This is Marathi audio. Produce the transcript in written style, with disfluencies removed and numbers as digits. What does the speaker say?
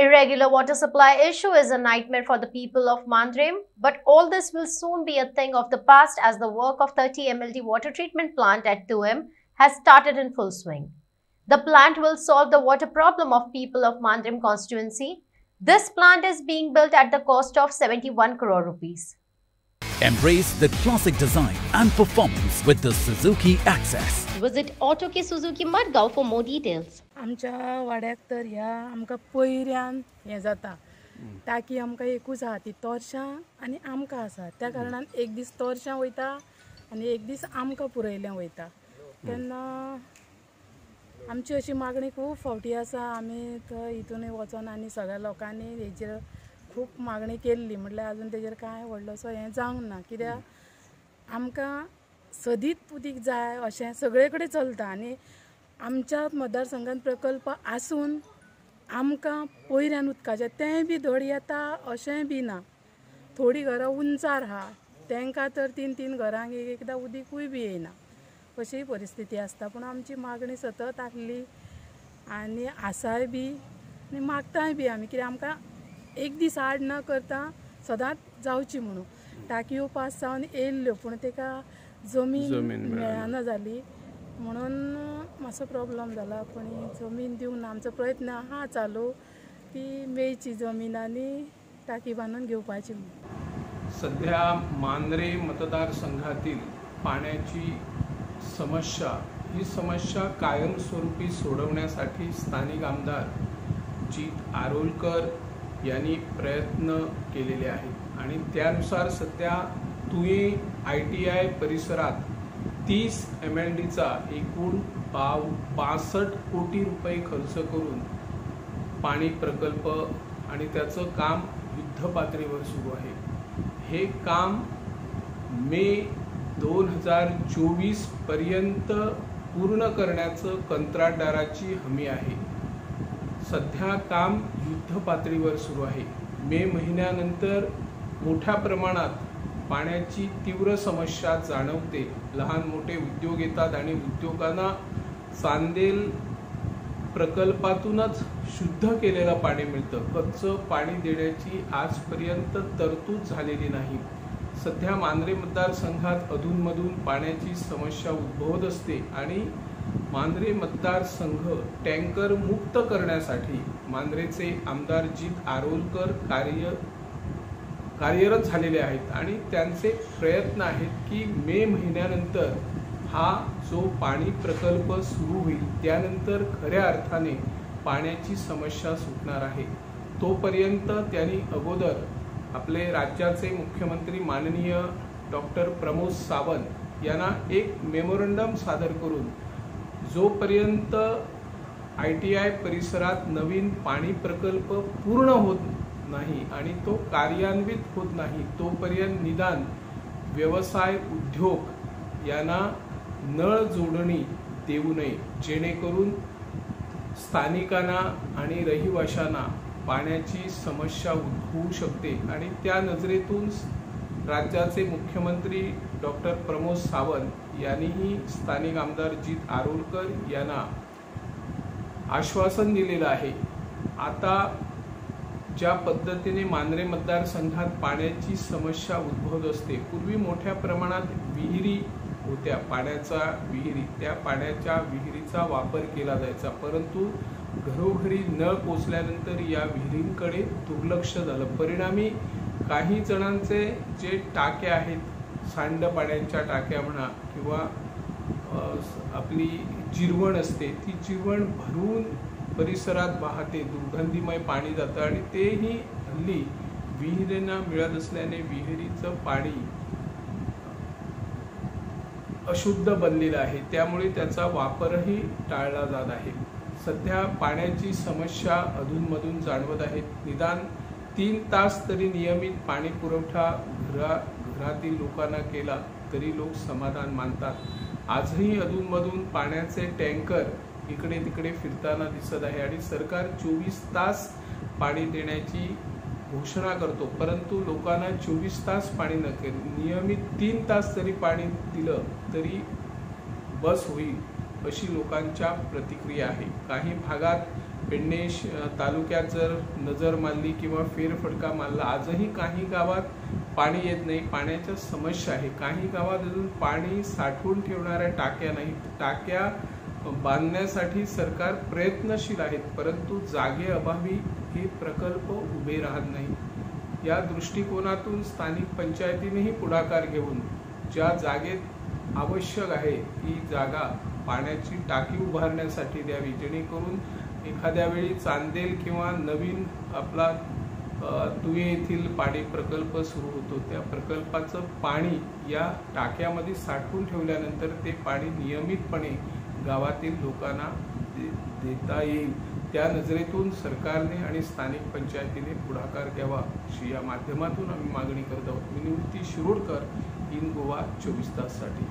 Irregular water supply issue is a nightmare for the people of Mandrem, but all this will soon be a thing of the past as the work of 30 MLD water treatment plant at 2M has started in full swing. The plant will solve the water problem of people of Mandrem constituency. This plant is being built at the cost of 71 crore rupees. Embrace the classic design and performance with the Suzuki Access. Visit Auto K Suzuki Madgaon for more details. आमच्या वाड्याक तर ह्या आमकां पयऱ्यान हें जाता टाकी आमकां एकूच आहा ती तोरशां आनी आमकां आसा त्या कारणान एक दीस तोरशां वयता आनी एक दीस आमकां पुरयलें वयता तेन्ना आमची अशी मागणी खूब फावटी आसा आमी थंय हितून वचोन आनी सगळ्या लोकांनी हेचेर खूब मागणी केल्ली म्हटल्यार आजून तेजेर कांय व्हडलोसो हें जावंक ना कित्याक आमकां सदीत उदीक जाय अशें सगळे कडेन चलता आनी आमच्या मतदारसंघात प्रकल्प आसून आमकां पयऱ्यान उदकाचें तें बी धड येता अशें बी ना थोडी घरां उंचार आहा तांकां तर 3-3 घरांक एकदां उदीकूय बी येयना अशी परिस्थिती आसता पूण आमची मागणी सतत आसली आनी आसाय बी आनी मागताय बी आमी कित्याक आमकां एक दीस आड न करता सदांच जावची म्हणून टाकयो पास जावन येयल्ल्यो पूण तेका जमीन मेळना जाली म्हणून मातसो प्रॉब्लेम जाला पण जमीन दिवन आमचो प्रयत्न आहा चालू ती मेळची जमीन आनी टाकी बांदून घेवपाची सध्या मांद्रे मतदारसंघातील पाण्याची ही समस्या कायमस्वरूपी सोडवण्यासाठी स्थानिक आमदार जीत आरोलकर यांनी प्रयत्न केलेले आहेत आणि त्यानुसार सध्या तुये ITI परिसरात 30 MLDचा एकूण 65 कोटी रुपये खर्च करून पाणी प्रकल्प आणि त्याचं काम युद्धपातळीवर सुरू आहे। हे काम मे 2024 पर्यंत पूर्ण करण्याचं कंत्राटदाराची हमी आहे। सध्या काम युद्धपातळीवर सुरू आहे। मे महिन्यानंतर मोठ्या प्रमाणात पाण्याची तीव्र समस्या जाणवते। लहान मोठे उद्योग येतात आणि उद्योगांना चांदेल प्रकल्पातूनच शुद्ध केलेलं पाणी मिळतं। कच्चं पाणी देण्याची आजपर्यंत तरतूद झालेली नाही। सध्या मांद्रे मतदारसंघात अधूनमधून पाण्याची समस्या उद्भवत असते आणि मांद्रे मतदारसंघ टँकर मुक्त करण्यासाठी मांद्रेचे आमदार जीत आरोलकर कार्यरत झालेले आहेत आणि त्यांचे प्रयत्न आहेत की मे महिन्यानंतर हा जो पाणी प्रकल्प सुरू होईल त्यानंतर खऱ्या अर्थाने पाण्याची समस्या सुटणार आहे। तोपर्यंत त्यांनी अगोदर आपले राज्याचे मुख्यमंत्री माननीय डॉक्टर प्रमोद सावंत यांना एक मेमोरंडम सादर करून जोपर्यंत ITI परिसरात नवीन पाणी प्रकल्प पूर्ण होत नाही आणि तो कार्यान्वित होत नाही तोपर्यंत निदान व्यवसाय उद्योग यांना नळ जोडणी देऊ नये जेणेकरून स्थानिकांना आणि रहिवाशांना पाण्याची समस्या उद्भवू शकते आणि त्या नजरेतून राज्याचे मुख्यमंत्री डॉक्टर प्रमोद सावंत यांनीही स्थानिक आमदार जीत आरोलकर यांना आश्वासन दिलेलं आहे। आता ज्या पद्धतीने मांद्रे मतदारसंघात पाण्याची समस्या उद्भवत असते पूर्वी मोठ्या प्रमाणात विहिरी होत्या त्या पाण्याच्या विहिरीचा वापर केला जायचा परंतु घरोघरी नळ पोचल्यानंतर या विहिरींकडे दुर्लक्ष झालं। परिणामी काही जणांचे जे टाक्या आहेत सांडपाण्याच्या टाक्या म्हणा किंवा आपली जिरवण असते ती जिरवण भरून परिसरात वाहते दुर्गंधीमय पाणी जातं आणि तेही हल्ली विहिरींना मिळत असल्याने विहिरीचं पाणी अशुद्ध बनलेलं आहे त्यामुळे त्याचा वापरही टाळला जात आहे। सध्या पाण्याची समस्या अधूनमधून जाणवत आहे। निदान 3 तास तरी नियमित पाणी पुरवठा घरातील लोकांना केला तरी लोक समाधान मानतात। आजही अधूनमधून पाण्याचे टँकर इकडे तिकडे फिरताना दिसत आहे आणि सरकार 24 तास पाणी देण्याची घोषणा करतो परंतु लोकांना 24 तास पाणी न नियमित 3 तास तरी पाणी दिलं तरी बस होईल अशी लोकांच्या प्रतिक्रिया आहे। काही भागात पेडणे तालुक्यात जर नजर मारली किंवा फेरफटका मारला, आजही काही गावात पाणी येत नाही, पाण्याच्या समस्या आहे. काही गावात अजून पाणी साठवून ठेवणाऱ्या टाक्या नाहीत. टाक्या बांधण्यासाठी सरकार प्रयत्नशील आहेत, परंतु जागेअभावी हे प्रकल्प उभे राहत नाही. या दृष्टिकोनातून स्थानिक पंचायतीनेही पुढाकार घेऊन ज्या जागेत आवश्यक आहे ती जागा पाण्याची टाकी उभारण्यासाठी द्यावी, जेणेकरून एखाद्या वेळी चांदेल किंवा नवीन आपला तुये येथील पाणी प्रकल्प सुरू होतो, त्या प्रकल्पाचं पाणी या टाक्यामध्ये साठवून ठेवल्यानंतर ते पाणी नियमितपणे गावातील लोकांना देता येईल. त्या नजरेतून सरकारने आणि स्थानिक पंचायतीने पुढाकार घ्यावा अशी या माध्यमातून आम्ही मागणी करत आहोत. मी निवृत्ती शिरोडकर, इन गोवा 24 ताससाठी.